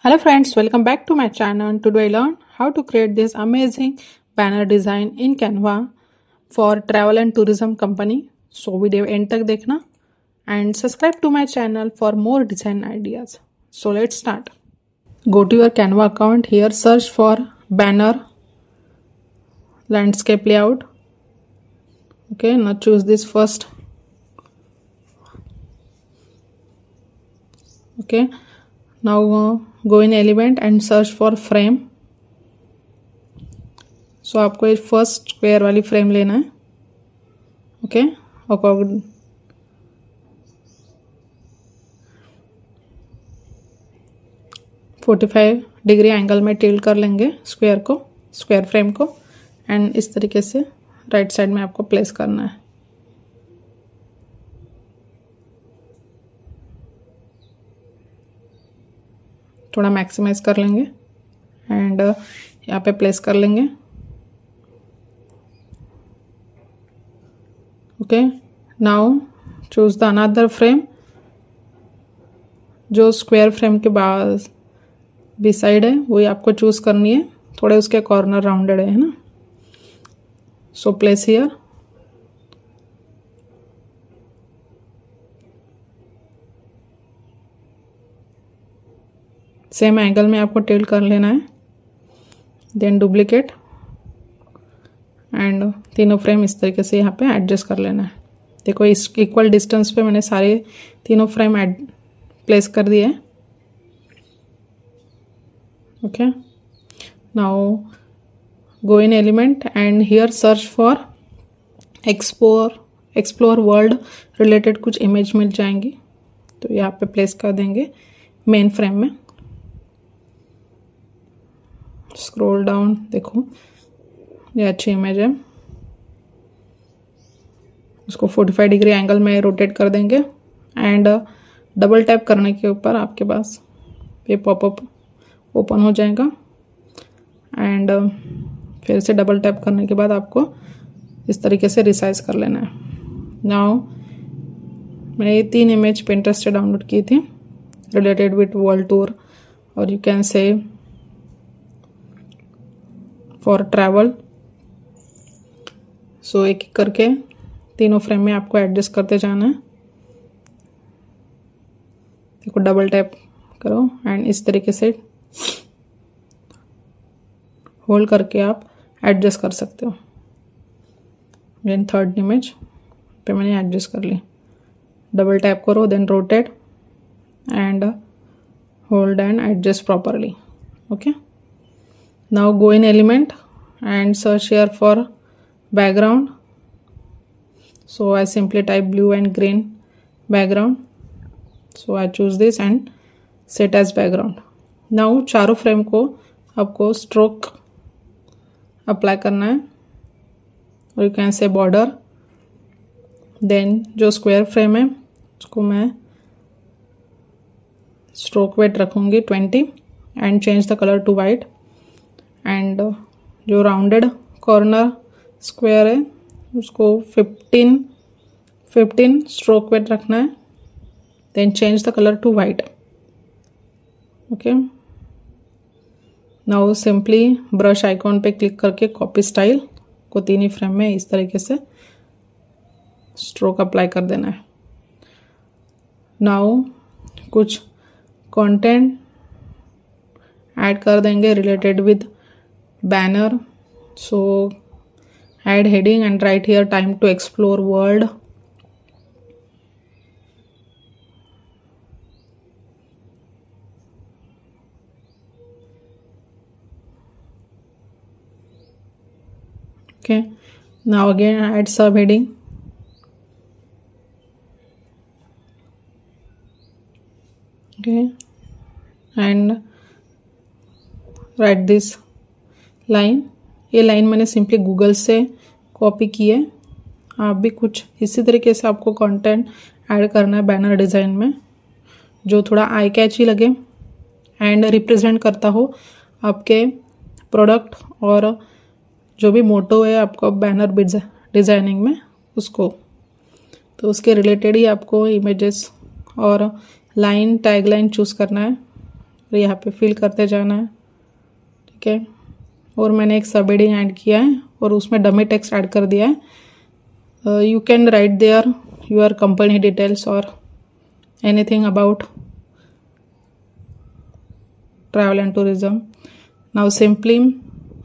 Hello friends, welcome back to my channel. Today I learned how to create this amazing banner design in Canva for travel and tourism company. So video end तक देखना and subscribe to my channel for more design ideas. So let's start. Go to your Canva account. Here search for banner landscape layout. Okay, now choose this first. Okay, now go in element and search for frame. So आपको ये first square वाली frame लेना है. Okay, और 45 degree angle में tilt कर लेंगे square frame को एंड इस तरीके से राइट साइड में आपको प्लेस करना है. थोड़ा मैक्सिमाइज कर लेंगे एंड यहाँ पे प्लेस कर लेंगे. Okay, now choose the another frame. जो स्क्वायर फ्रेम के बाद बी साइड है वही आपको चूज करनी है. थोड़े उसके कॉर्नर राउंडेड है ना. So place here. Same angle में आपको टिल्ट कर लेना है. देन डुप्लीकेट एंड तीनों फ्रेम इस तरीके से यहाँ पे एडजस्ट कर लेना है. देखो इस इक्वल डिस्टेंस पे मैंने सारे तीनों फ्रेम प्लेस कर दिए. Okay, now go in element and here search for explore world related कुछ इमेज मिल जाएंगी. तो यहाँ पे प्लेस कर देंगे मेन फ्रेम में. स्क्रॉल डाउन, देखो ये अच्छी इमेज है. उसको 45 डिग्री एंगल में रोटेट कर देंगे एंड डबल टैप करने के ऊपर आपके पास ये पॉपअप ओपन हो जाएगा. एंड फिर से डबल टैप करने के बाद आपको इस तरीके से रिसाइज कर लेना है. नाउ मैंने ये 3 इमेज पिंटरेस्ट से डाउनलोड की थी रिलेटेड विथ वर्ल्ड टूर और you can say for travel. So एक एक करके तीनों फ्रेम में आपको एडजस्ट करते जाना है. देखो डबल टैप करो एंड इस तरीके से होल्ड करके आप एडजस्ट कर सकते हो. देन थर्ड इमेज पे मैंने एडजस्ट कर ली. डबल टैप करो then rotate and hold and adjust properly. Okay, now go in element and search here for background. So I simply type blue and green background. So I choose this and set as background. Now चारों frame को आपको stroke apply करना है और you can say border. Then जो square frame है उसको मैं स्ट्रोक वेट रखूँगी 20 and change the colour to white. And जो राउंडेड कॉर्नर स्क्वायर है उसको 15 स्ट्रोक वेट रखना है. Then change the colour to white. Okay, now simply brush icon पे क्लिक करके कॉपी स्टाइल को तीन फ्रेम में इस तरीके से स्ट्रोक अप्लाई कर देना है. नाउ कुछ कंटेंट ऐड कर देंगे related with banner. So add heading and write here time to explore world. Okay, now again add subheading. Okay, and write this line. ये लाइन मैंने सिंपली गूगल से copy की है. आप भी कुछ इसी तरीके से आपको कंटेंट ऐड करना है बैनर डिज़ाइन में जो थोड़ा आई कैची लगे एंड रिप्रेजेंट करता हो आपके प्रोडक्ट और जो भी मोटो है आपको बैनर डिज़ाइनिंग में उसको. तो उसके रिलेटेड ही आपको इमेजेस और लाइन टैग लाइन चूज़ करना है. तो यहाँ पे फिल करते जाना है, ठीक है। और मैंने एक सब हेडिंग ऐड किया है और उसमें डमी टेक्स्ट ऐड कर दिया है। You can write there your company details और anything about travel and tourism. Now simply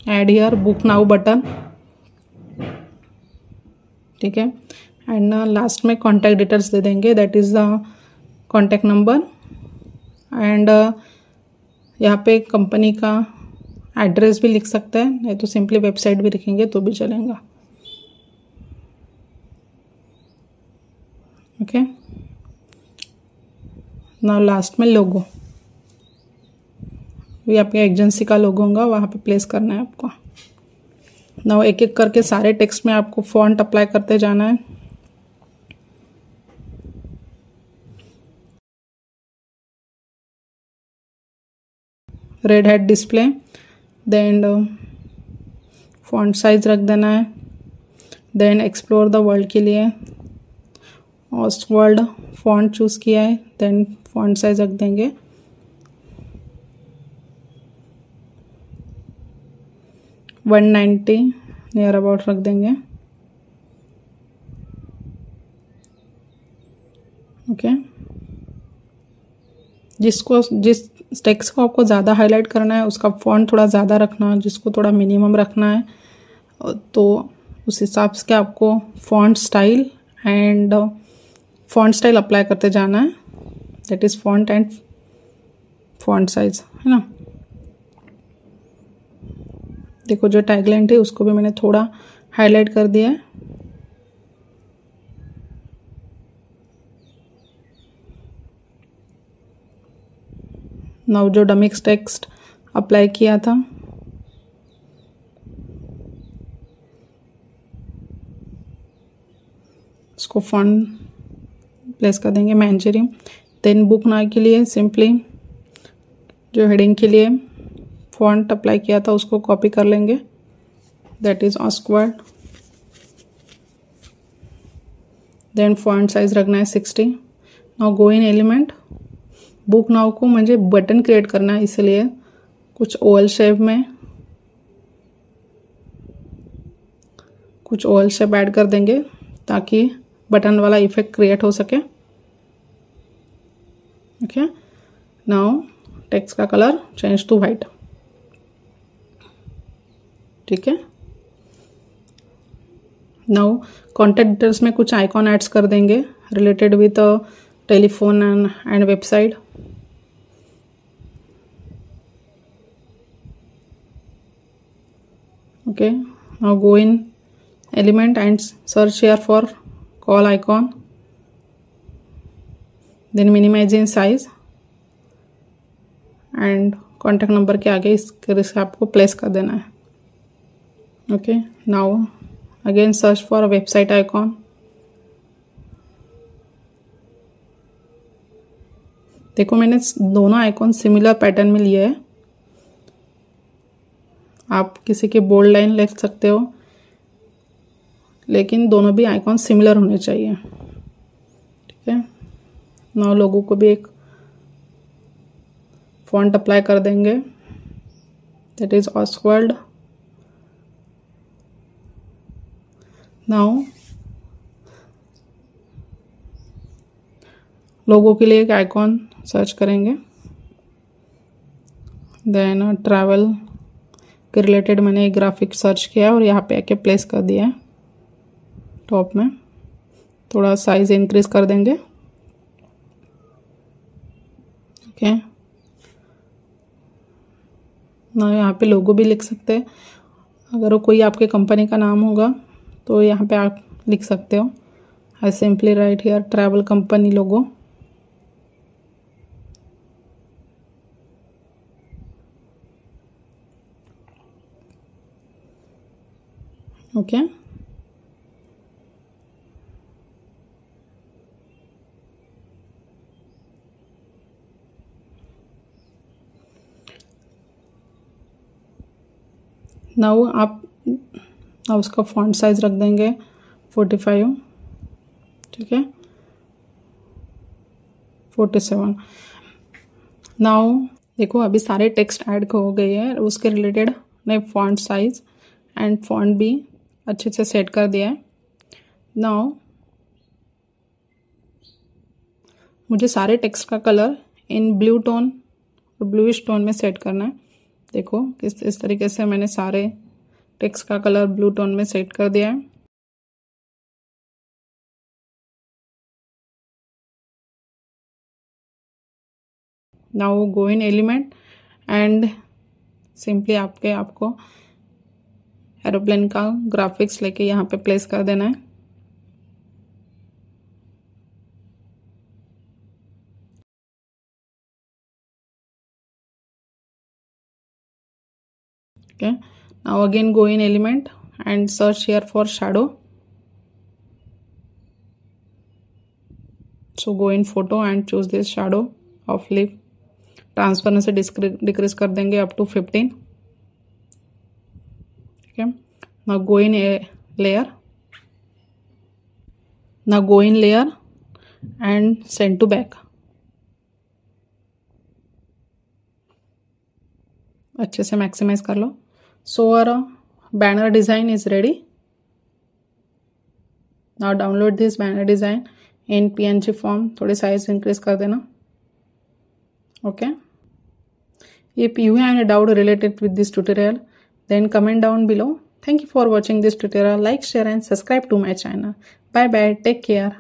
add here book now button, ठीक है। एंड लास्ट में कॉन्टैक्ट डिटेल्स दे देंगे, that is the contact number. And यहाँ पे कंपनी का एड्रेस भी लिख सकते हैं, नहीं तो सिंपली वेबसाइट भी लिखेंगे तो भी चलेगा, ओके। नाउ लास्ट में लोगो, ये आपके एजेंसी का लोगो होगा, वहाँ पे प्लेस करना है आपको। नाउ एक एक करके सारे टेक्स्ट में आपको फॉन्ट अप्लाई करते जाना है। Red head display, then font size रख देना है। देन एक्सप्लोर द वर्ल्ड के लिए ऑस्टवर्ल्ड फॉन्ट चूज़ किया है, देन फॉन्ट साइज रख देंगे 190 नियर अबाउट रख देंगे, ओके। जिस टेक्स्ट को आपको ज़्यादा हाईलाइट करना है उसका फॉन्ट थोड़ा ज़्यादा रखना, जिसको थोड़ा मिनिमम रखना है तो उस हिसाब से आपको फॉन्ट स्टाइल अप्लाई करते जाना है, that is font and font size, है ना। देखो जो टैगलाइन थी उसको भी मैंने थोड़ा हाईलाइट कर दिया है। नाउ जो डमिक्स टेक्स्ट अप्लाई किया था उसको फॉन्ट प्लेस कर देंगे मैंचेरियम। देन बुक नाउ के लिए सिंपली जो हेडिंग के लिए फॉन्ट अप्लाई किया था उसको कॉपी कर लेंगे, दैट इज ऑस्क्वर्ड। देन फॉन्ट साइज रखना है 60। Now go in element, book now को मुझे बटन क्रिएट करना है, इसलिए कुछ ओवल शेप में कुछ ओवल शेप ऐड कर देंगे ताकि बटन वाला इफेक्ट क्रिएट हो सके, ओके। नाउ टेक्स्ट का कलर चेंज टू वाइट, ठीक है। नाउ कॉन्टैक्ट डिटेल्स में कुछ आइकॉन एड्स कर देंगे related with telephone and website, okay. Now go in element and search here for call icon, then minimize in size and contact number के आगे इसके आपको प्लेस कर देना है, okay. Now again search for a website icon, देखो मैंने दोनों आइकॉन सिमिलर पैटर्न में लिए है, आप किसी के बोल्ड लाइन लिख सकते हो लेकिन दोनों भी आइकॉन सिमिलर होने चाहिए, ठीक है। नाउ लोगों को भी एक फॉन्ट अप्लाई कर देंगे, दैट इज ऑस्क्वर्ड। नाउ लोगों के लिए एक आइकॉन सर्च करेंगे, देन ट्रैवल के रिलेटेड मैंने एक ग्राफिक सर्च किया और यहाँ पे आके प्लेस कर दिया है टॉप में। थोड़ा साइज इंक्रीज कर देंगे, ओके। ना यहाँ पे लोगो भी लिख सकते हैं, अगर वो कोई आपके कंपनी का नाम होगा तो यहाँ पे आप लिख सकते हो। I simply write here travel company logo, okay. Now आप उसका फॉन्ट साइज रख देंगे 45, ठीक है, 47। नाउ देखो अभी सारे टेक्स्ट ऐड हो गए हैं, उसके रिलेटेड मैं फॉन्ट साइज एंड फॉन्ट भी अच्छे से सेट कर दिया है। नाउ मुझे सारे टेक्स्ट का कलर इन ब्लू टोन और ब्लूइश टोन में सेट करना है। देखो इस तरीके से मैंने सारे टेक्स्ट का कलर ब्लू टोन में सेट कर दिया है। Now go in element and simply आपको एरोप्लेन का ग्राफिक्स लेके यहाँ पे प्लेस कर देना है। Okay, now again go in element and search here for shadow. So go in photo and choose this shadow of leaf. Transparency decrease कर देंगे up to 15. Okay, now go in a layer. Now go in layer and send to back. अच्छे से maximise कर लो. So our banner design is ready. Now download this banner design in PNG form. थोड़ी size increase कर देना. Okay. If you have any doubt related with this tutorial, then comment down below. Thank you for watching this tutorial. Like, share and subscribe to my channel. Bye bye. Take care.